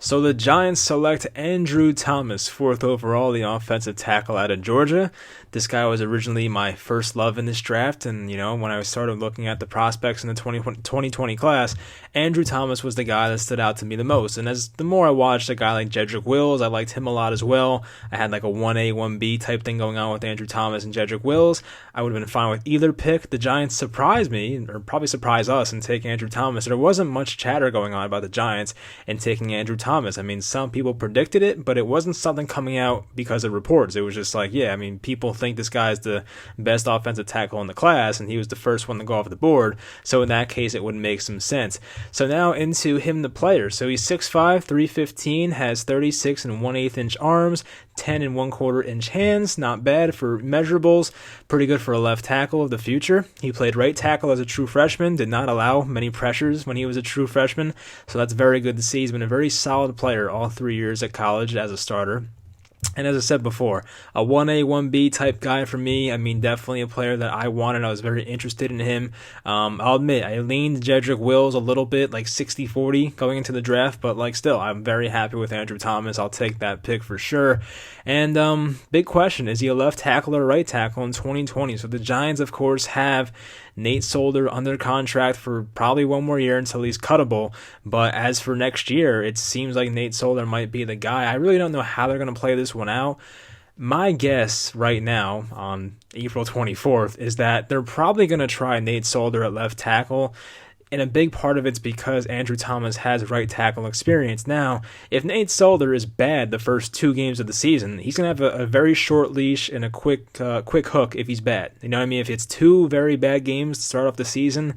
So the Giants select Andrew Thomas, fourth overall, the offensive tackle out of Georgia. This guy was originally my first love in this draft, and when I started looking at the prospects in the 2020 class, Andrew Thomas was the guy that stood out to me the most. And as the more I watched a guy like Jedrick Wills, I liked him a lot as well. I had like a 1A, 1B type thing going on with Andrew Thomas and Jedrick Wills. I would have been fine with either pick. The Giants surprised me, or probably surprised us, in taking Andrew Thomas. There wasn't much chatter going on about the Giants and taking Andrew Thomas. I mean, some people predicted it, but it wasn't something coming out because of reports. It was just like, yeah, I mean, people think this guy is the best offensive tackle in the class, and he was the first one to go off the board. So in that case, it would make some sense. So now into him, the player. So he's 6'5", 315, has 36 and 1/8 inch arms, 10 and 1/4 inch hands. Not bad for measurables. Pretty good for a left tackle of the future. He played right tackle as a true freshman, did not allow many pressures when he was a true freshman. So that's very good to see. He's been a very solid player all 3 years at college as a starter. And as I said before, a 1A, 1B type guy for me. I mean, definitely a player that I wanted. I was very interested in him. I'll admit, I leaned Jedrick Wills a little bit, like 60-40 going into the draft, but still, I'm very happy with Andrew Thomas. I'll take that pick for sure. And big question, is he a left tackle or right tackle in 2020? So the Giants, of course, have Nate Solder under contract for probably one more year until he's cuttable. But as for next year, it seems like Nate Solder might be the guy. I really don't know how they're going to play this one out. My guess right now on April 24th is that they're probably going to try Nate Solder at left tackle. And a big part of it's because Andrew Thomas has right tackle experience. Now, if Nate Solder is bad the first 2 games of the season, he's going to have a very short leash and a quick hook if he's bad. You know what I mean? If it's 2 very bad games to start off the season,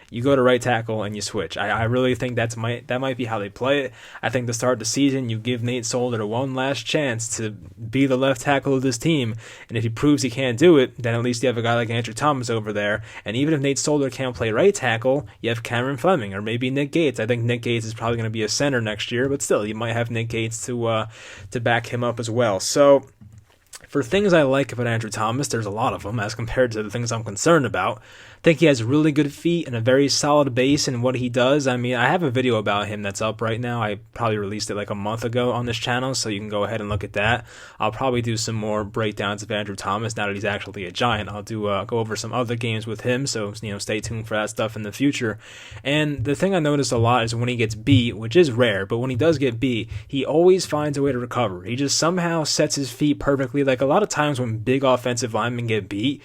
you go to right tackle and you switch. I really think that might be how they play it. I think to start the season, you give Nate Solder one last chance to be the left tackle of this team, and if he proves he can't do it, then at least you have a guy like Andrew Thomas over there. And even if Nate Solder can't play right tackle, you have Cameron Fleming or maybe Nick Gates. I think Nick Gates is probably going to be a center next year, but still, you might have Nick Gates to back him up as well. So for things I like about Andrew Thomas, there's a lot of them as compared to the things I'm concerned about. I think he has really good feet and a very solid base in what he does. I mean, I have a video about him that's up right now. I probably released it like a month ago on this channel, so you can go ahead and look at that. I'll probably do some more breakdowns of Andrew Thomas now that he's actually a Giant. I'll do go over some other games with him, so stay tuned for that stuff in the future. And the thing I notice a lot is when he gets beat, which is rare, but when he does get beat, he always finds a way to recover. He just somehow sets his feet perfectly. Like a lot of times when big offensive linemen get beat,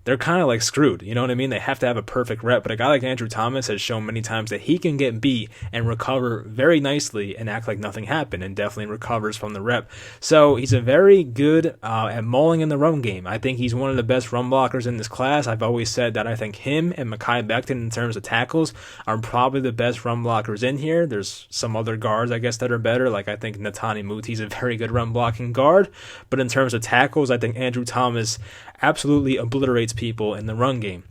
they're kind of like screwed. You know what I mean? They have to have a perfect rep. But a guy like Andrew Thomas has shown many times that he can get beat and recover very nicely and act like nothing happened, and definitely recovers from the rep. So he's a very good at mauling in the run game. I think he's one of the best run blockers in this class. I've always said that I think him and Mekhi Becton in terms of tackles are probably the best run blockers in here. There's some other guards, I guess, that are better. Like I think Netani Muti's a very good run blocking guard. But in terms of tackles, I think Andrew Thomas absolutely obliterates people in the run game.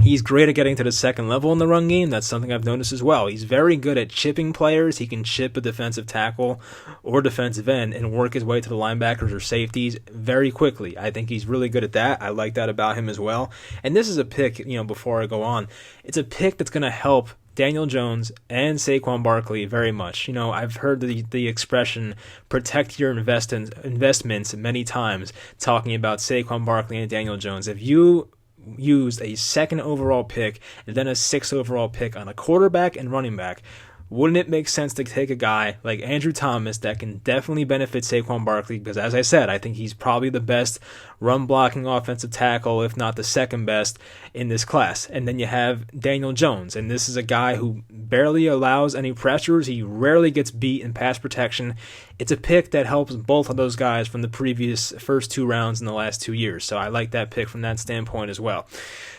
He's great at getting to the second level in the run game. That's something I've noticed as well. He's very good at chipping players. He can chip a defensive tackle or defensive end and work his way to the linebackers or safeties very quickly. I think he's really good at that. I like that about him as well. And this is a pick, before I go on, it's a pick that's going to help Daniel Jones and Saquon Barkley very much. I've heard the expression protect your investments many times, talking about Saquon Barkley and Daniel Jones. If you used a 2nd overall pick and then a 6th overall pick on a quarterback and running back, wouldn't it make sense to take a guy like Andrew Thomas that can definitely benefit Saquon Barkley? Because as I said, I think he's probably the best run blocking offensive tackle, if not the second best in this class. And then you have Daniel Jones, and this is a guy who barely allows any pressures. He rarely gets beat in pass protection. It's a pick that helps both of those guys from the previous first 2 rounds in the last 2 years. So I like that pick from that standpoint as well.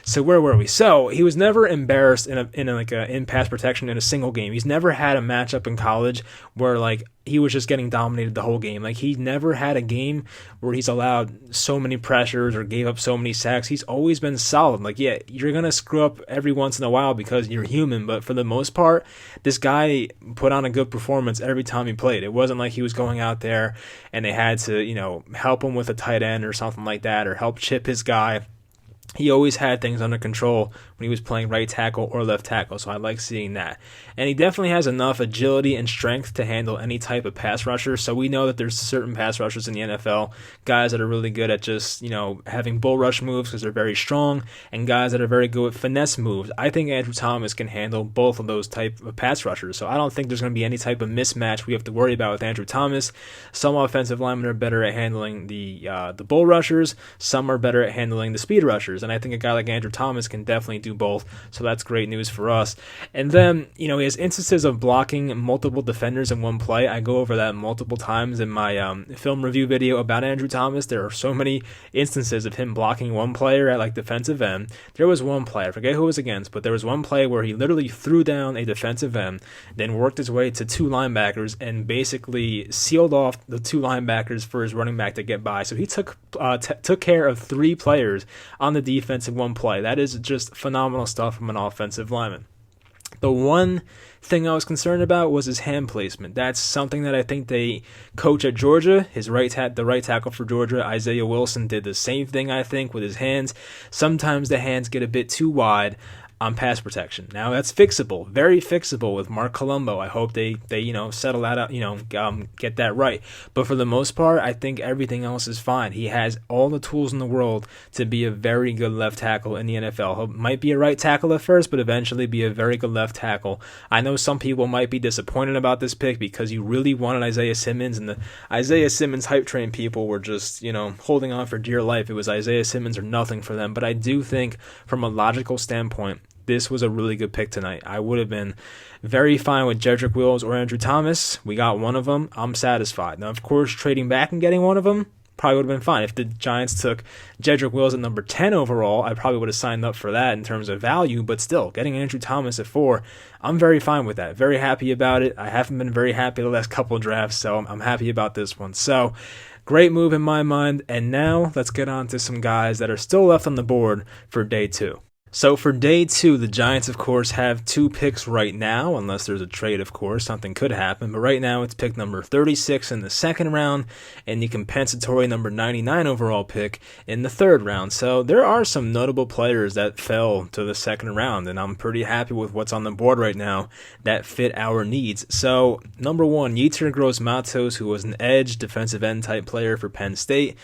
So where were we? So he was never embarrassed in pass protection in a single game. He's never had a matchup in college where he was just getting dominated the whole game. He never had a game where he's allowed so many pressures or gave up so many sacks. He's always been solid. Yeah, you're going to screw up every once in a while because you're human, but for the most part, this guy put on a good performance every time he played. It wasn't like he was going out there and they had to, help him with a tight end or something like that or help chip his guy. he always had things under control when he was playing right tackle or left tackle, so I like seeing that. And he definitely has enough agility and strength to handle any type of pass rusher, so we know that there's certain pass rushers in the NFL, guys that are really good at just, having bull rush moves because they're very strong, and guys that are very good at finesse moves. I think Andrew Thomas can handle both of those type of pass rushers, so I don't think there's going to be any type of mismatch we have to worry about with Andrew Thomas. Some offensive linemen are better at handling the bull rushers, some are better at handling the speed rushers, and I think a guy like Andrew Thomas can definitely do both, so that's great news for us. And then, he has instances of blocking multiple defenders in one play. I go over that multiple times in my film review video about Andrew Thomas. There are so many instances of him blocking one player at defensive end. There was one play, I forget who it was against, but there was one play where he literally threw down a defensive end, then worked his way to two linebackers and basically sealed off the two linebackers for his running back to get by. So he took care of three players on the defense in one play. That is just phenomenal stuff from an offensive lineman. The one thing I was concerned about was his hand placement. That's something that I think they coach at Georgia. The right tackle for Georgia, Isaiah Wilson, did the same thing, I think, with his hands. Sometimes the hands get a bit too wide on pass protection. Now that's fixable, very fixable with Mark Colombo. I hope they settle that out, get that right. But for the most part, I think everything else is fine. He has all the tools in the world to be a very good left tackle in the NFL. He might be a right tackle at first, but eventually be a very good left tackle. I know some people might be disappointed about this pick because you really wanted Isaiah Simmons, and the Isaiah Simmons hype train people were just, holding on for dear life. It was Isaiah Simmons or nothing for them. But I do think from a logical standpoint, this was a really good pick tonight. I would have been very fine with Jedrick Wills or Andrew Thomas. We got one of them. I'm satisfied. Now, of course, trading back and getting one of them probably would have been fine. If the Giants took Jedrick Wills at number 10 overall, I probably would have signed up for that in terms of value, but still, getting Andrew Thomas at 4, I'm very fine with that. Very happy about it. I haven't been very happy the last couple of drafts, so I'm happy about this one. So, great move in my mind, and now let's get on to some guys that are still left on the board for day 2. So for day 2, the Giants, of course, have 2 picks right now, unless there's a trade, of course. Something could happen. But right now, it's pick number 36 in the second round and the compensatory number 99 overall pick in the third round. So there are some notable players that fell to the second round, and I'm pretty happy with what's on the board right now that fit our needs. So number 1, Yetur Gross-Matos, who was an edge defensive end type player for Penn State.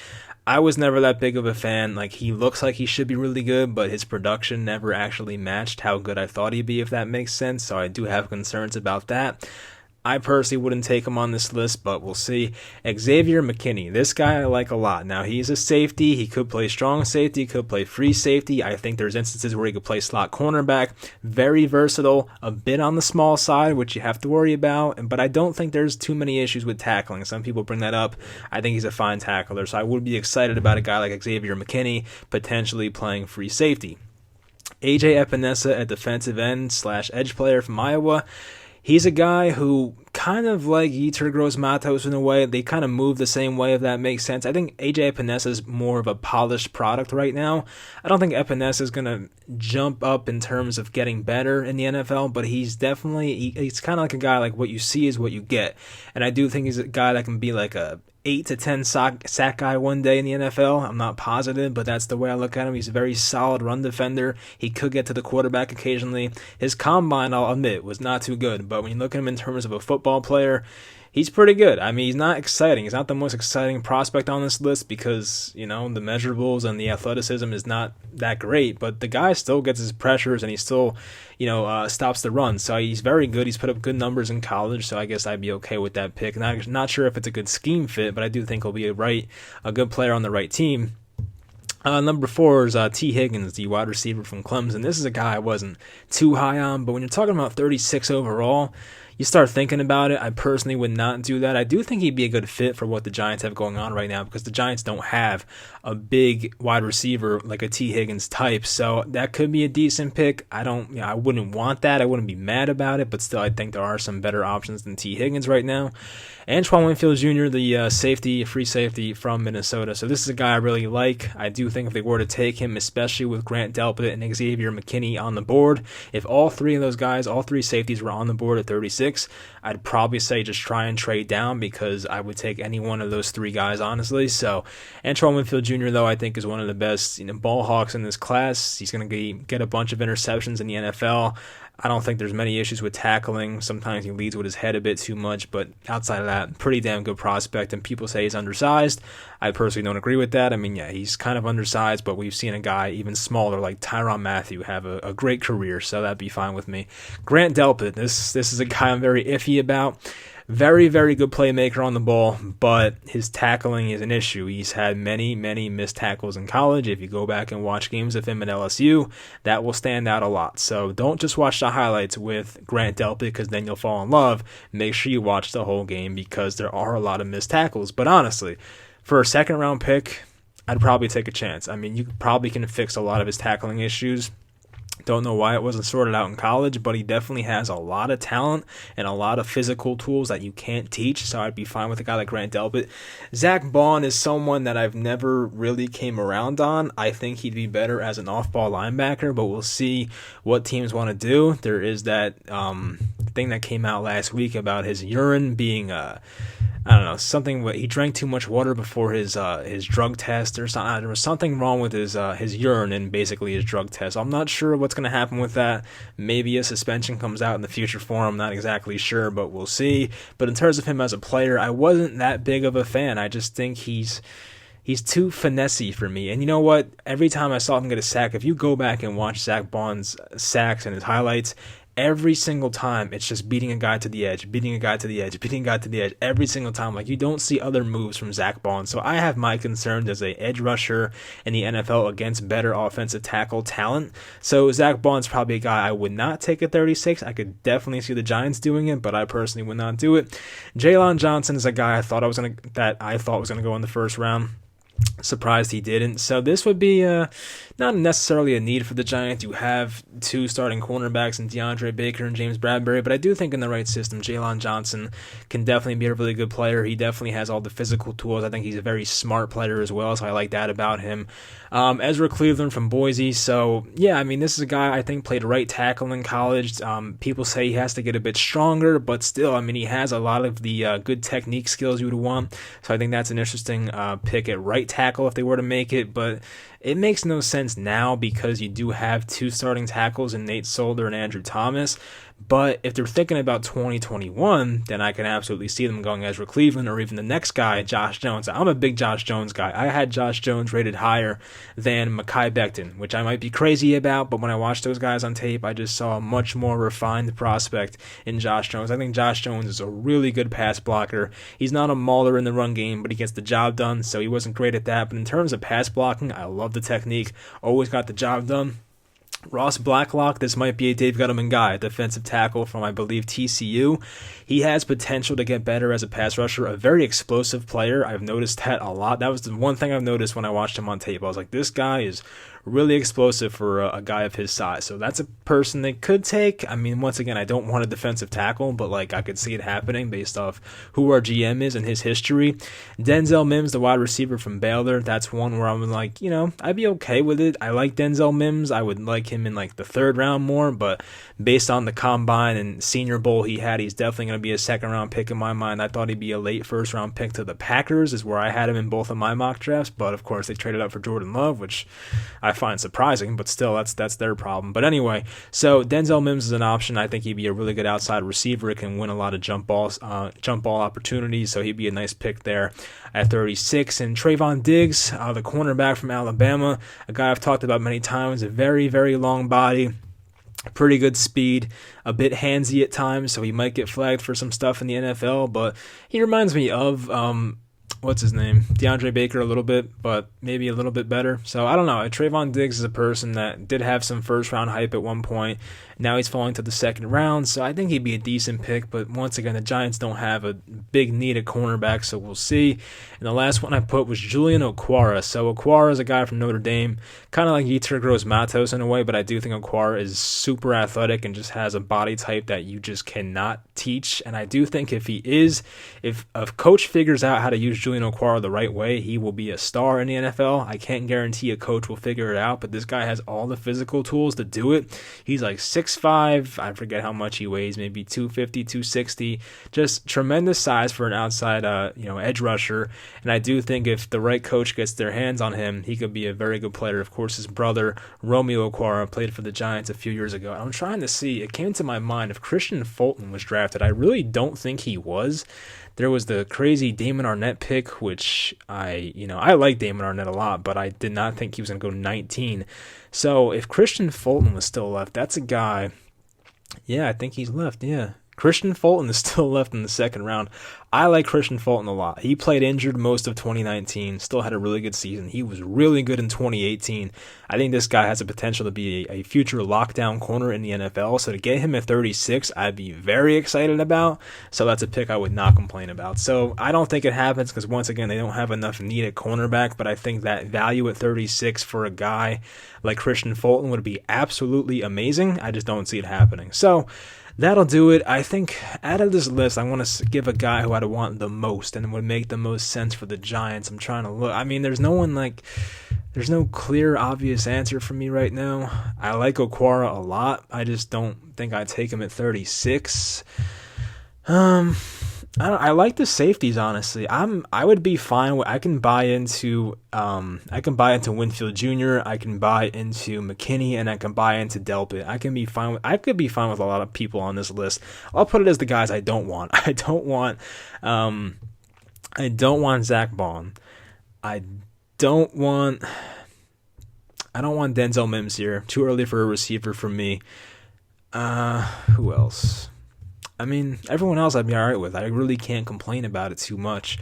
I was never that big of a fan. He looks like he should be really good, but his production never actually matched how good I thought he'd be, if that makes sense. So I do have concerns about that. I personally wouldn't take him on this list, but we'll see. Xavier McKinney, this guy I like a lot. Now, he's a safety. He could play strong safety. He could play free safety. I think there's instances where he could play slot cornerback. Very versatile, a bit on the small side, which you have to worry about, but I don't think there's too many issues with tackling. Some people bring that up. I think he's a fine tackler, so I would be excited about a guy like Xavier McKinney potentially playing free safety. AJ Epinesa, a defensive end / edge player from Iowa. He's a guy who, kind of like Yetur Gross-Matos in a way, they kind of move the same way, if that makes sense. I think AJ Epinesa is more of a polished product right now. I don't think Epinesa is going to jump up in terms of getting better in the NFL, but he's he's kind of like a guy like what you see is what you get. And I do think he's a guy that can be like a 8 to 10 sack guy one day in the NFL. I'm not positive, but that's the way I look at him. He's a very solid run defender. He could get to the quarterback occasionally. His combine, I'll admit, was not too good, but when you look at him in terms of a football player, he's pretty good. I mean, he's not exciting. He's not the most exciting prospect on this list because, the measurables and the athleticism is not that great, but the guy still gets his pressures and he still, stops the run. So he's very good. He's put up good numbers in college, so I guess I'd be okay with that pick. Not sure if it's a good scheme fit, but I do think he'll be a good player on the right team. Number 4 is T. Higgins, the wide receiver from Clemson. This is a guy I wasn't too high on, but when you're talking about 36 overall, you start thinking about it. I personally would not do that. I do think he'd be a good fit for what the Giants have going on right now because the Giants don't have a big wide receiver like a T. Higgins type. So that could be a decent pick. I wouldn't want that. I wouldn't be mad about it, but still I think there are some better options than T. Higgins right now. Antoine Winfield Jr., the free safety from Minnesota. So this is a guy I really like. I do think if they were to take him, especially with Grant Delpit and Xavier McKinney on the board, if all three safeties were on the board at 36, 36, I'd probably say just try and trade down because I would take any one of those three guys, honestly. So Antoine Winfield Jr., though, I think is one of the best ball hawks in this class. He's going to get a bunch of interceptions in the NFL. I don't think there's many issues with tackling. Sometimes he leads with his head a bit too much, but outside of that, pretty damn good prospect. And people say he's undersized. I personally don't agree with that. I mean, yeah, he's kind of undersized, but we've seen a guy even smaller like Tyrann Mathieu have a great career, so that'd be fine with me. Grant Delpit, this is a guy I'm very iffy about. Very, very good playmaker on the ball, but his tackling is an issue. He's had many, many missed tackles in college. If you go back and watch games of him at LSU, that will stand out a lot. So don't just watch the highlights with Grant Delpit because then you'll fall in love. Make sure you watch the whole game because there are a lot of missed tackles. But honestly, for a second-round pick, I'd probably take a chance. I mean, you probably can fix a lot of his tackling issues. Don't know why it wasn't sorted out in college, but he definitely has a lot of talent and a lot of physical tools that you can't teach, so I'd be fine with a guy like Grant Delpit. Zach Baun is someone that I've never really came around on. I think he'd be better as an off-ball linebacker, but we'll see what teams want to do. There is that thing that came out last week about his urine being I don't know, something. He drank too much water before his drug test or something. There was something wrong with his urine and basically his drug test. I'm not sure what's going to happen with that. Maybe a suspension comes out in the future for him. I'm not exactly sure, but we'll see. But in terms of him as a player, I wasn't that big of a fan. I just think he's too finessey for me. And you know what? Every time I saw him get a sack, if you go back and watch Zach Baun's sacks and his highlights, every single time it's just beating a guy to the edge, beating a guy to the edge, beating a guy to the edge every single time. Like, you don't see other moves from Zach Baun. So I have my concerns as a edge rusher in the NFL against better offensive tackle talent. So Zach Baun's probably a guy I would not take at 36. I could definitely see the Giants doing it, but I personally would not do it. Jaylon Johnson is a guy I thought was going to go in the first round. Surprised he didn't. So this would be not necessarily a need for the Giants. You have two starting cornerbacks in DeAndre Baker and James Bradbury, but I do think in the right system, Jaylon Johnson can definitely be a really good player. He definitely has all the physical tools. I think he's a very smart player as well, so I like that about him. Ezra Cleveland from Boise. So, yeah, I mean, this is a guy I think played right tackle in college. People say he has to get a bit stronger, but still, I mean, he has a lot of the good technique skills you would want. So I think that's an interesting pick at right tackle if they were to make it, but it makes no sense now because you do have two starting tackles in Nate Solder and Andrew Thomas. But if they're thinking about 2021, then I can absolutely see them going Ezra Cleveland or even the next guy, Josh Jones. I'm a big Josh Jones guy. I had Josh Jones rated higher than Mekhi Becton, which I might be crazy about, but when I watched those guys on tape, I just saw a much more refined prospect in Josh Jones. I think Josh Jones is a really good pass blocker. He's not a mauler in the run game, but he gets the job done, so he wasn't great at that. But in terms of pass blocking, I love the technique. Always got the job done. Ross Blacklock, this might be a Dave Gettleman guy, defensive tackle from, I believe, TCU. He has potential to get better as a pass rusher, a very explosive player. I've noticed that a lot. That was the one thing I've noticed when I watched him on tape. I was like, this guy is really explosive for a guy of his size. So that's a person they could take. I mean, once again, I don't want a defensive tackle, but like I could see it happening based off who our GM is and his history. Denzel Mims, the wide receiver from Baylor, that's one where I'm like, I'd be okay with it. I like Denzel Mims. I would like him in like the third round more, but based on the combine and Senior Bowl he had, he's definitely going to be a second round pick in my mind. I thought he'd be a late first round pick to the Packers is where I had him in both of my mock drafts, but of course they traded up for Jordan Love, which I find surprising, but still that's their problem. But anyway, so Denzel Mims is an option. I think he'd be a really good outside receiver. It can win a lot of jump ball opportunities, so he'd be a nice pick there at 36. And Trayvon Diggs, the cornerback from Alabama, a guy I've talked about many times, a very, very long body, pretty good speed, a bit handsy at times, so he might get flagged for some stuff in the NFL, but he reminds me of what's his name? DeAndre Baker a little bit, but maybe a little bit better. So I don't know. Trayvon Diggs is a person that did have some first round hype at one point. Now he's falling to the second round, so I think he'd be a decent pick. But once again, the Giants don't have a big need at cornerback, so we'll see. And the last one I put was Julian Okwara. So Okwara is a guy from Notre Dame, kind of like Yetur Gross-Matos in a way, but I do think Okwara is super athletic and just has a body type that you just cannot teach. And I do think if a coach figures out how to use Julian Julian Okwara the right way, he will be a star in the NFL. I can't guarantee a coach will figure it out, but this guy has all the physical tools to do it. He's like 6'5", I forget how much he weighs, maybe 250, 260. Just tremendous size for an outside edge rusher. And I do think if the right coach gets their hands on him, he could be a very good player. Of course, his brother, Romeo Okwara, played for the Giants a few years ago. And I'm trying to see, it came to my mind if Christian Fulton was drafted. I really don't think he was. There was the crazy Damon Arnett pick, which I like Damon Arnett a lot, but I did not think he was going to go 19. So if Christian Fulton was still left, that's a guy. Yeah, I think he's left. Yeah. Christian Fulton is still left in the second round. I like Christian Fulton a lot. He played injured most of 2019, still had a really good season. He was really good in 2018. I think this guy has the potential to be a future lockdown corner in the NFL. So to get him at 36, I'd be very excited about. So that's a pick I would not complain about. So I don't think it happens because, once again, they don't have enough need at cornerback. But I think that value at 36 for a guy like Christian Fulton would be absolutely amazing. I just don't see it happening. So that'll do it. I think out of this list, I want to give a guy who I'd want the most and would make the most sense for the Giants. I'm trying to look. I mean, there's no clear, obvious answer for me right now. I like Okwara a lot. I just don't think I'd take him at 36. I like the safeties, honestly. I would be fine with. I can buy into Winfield Jr. I can buy into McKinney, and I can buy into Delpit. I could be fine with a lot of people on this list. I'll put it as the guys I don't want. I don't want Zach Bond. I don't want Denzel Mims here. Too early for a receiver for me. Who else? I mean, everyone else I'd be all right with. I really can't complain about it too much.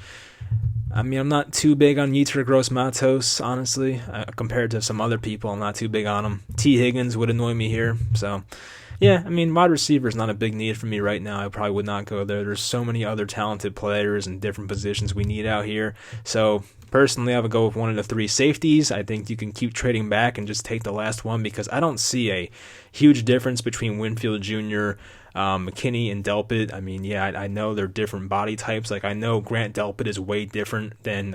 I mean, I'm not too big on Yetur Gross-Matos, honestly. Compared to some other people, I'm not too big on him. T. Higgins would annoy me here. So, yeah, I mean, wide receiver is not a big need for me right now. I probably would not go there. There's so many other talented players and different positions we need out here. So, personally, I would go with one of the three safeties. I think you can keep trading back and just take the last one because I don't see a huge difference between Winfield Jr., McKinney and Delpit. I mean, yeah, I know they're different body types. Like, I know Grant Delpit is way different than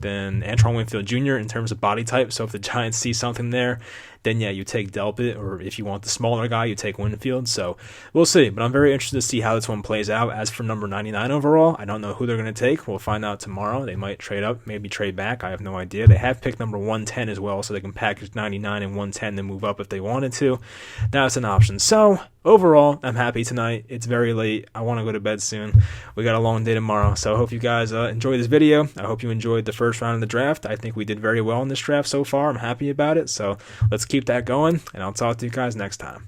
Antoine Winfield Jr. in terms of body type. So if the Giants see something there, then yeah, you take Delpit, or if you want the smaller guy, you take Winfield. So we'll see, but I'm very interested to see how this one plays out. As for number 99 overall, I don't know who they're going to take. We'll find out tomorrow. They might trade up, maybe trade back. I have no idea. They have picked number 110 as well, so they can package 99 and 110 and move up if they wanted to. That's an option. So overall, I'm happy tonight. It's very late. I want to go to bed soon. We got a long day tomorrow, so I hope you guys enjoy this video. I hope you enjoyed the first round of the draft. I think we did very well in this draft so far. I'm happy about it, so let's keep that going, and I'll talk to you guys next time.